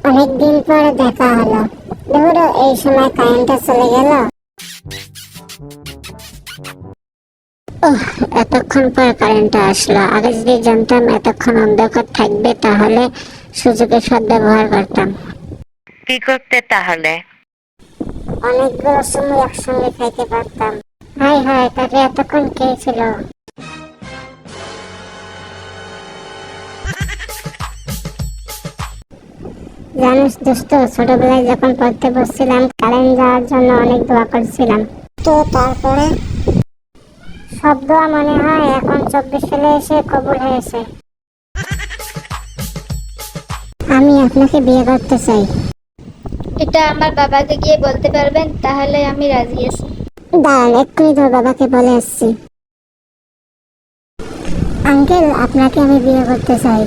অনেকদিন পরে দেখা হলো। ধরো এই সময় কারেন্টটা চলে গেল। ওহ, এতক্ষণ পর কারেন্টটা আসলো। আগে যদি জানতাম এতক্ষণ অন্ধকার থাকবে তাহলে সুযোগের সদ্ব্যবহার করতাম। কি করতে তাহলে? অনেকগুলো সময় একসঙ্গে খাইতে পারতাম। হাই হাই, তাকে এতক্ষণ কে ছিল? জানিস দোস্ত, ছোটবেলায় যখন পড়তে বসছিলাম কারেন্ট যাওয়ার জন্য অনেক দোয়া করছিলাম। তো তারপরে সব দোয়া মনে হয় এখন 24 সালে এসে কবুল হয়েছে। আমি আপনাকে বিয়ে করতে চাই। এটা আমার বাবাকে গিয়ে বলতে পারবেন? তাহলে আমি রাজি আছি। দাঁড়ান, এক্ষুনি তোর বাবাকে বলে আসছি। আঙ্কেল, আপনাকে আমি বিয়ে করতে চাই।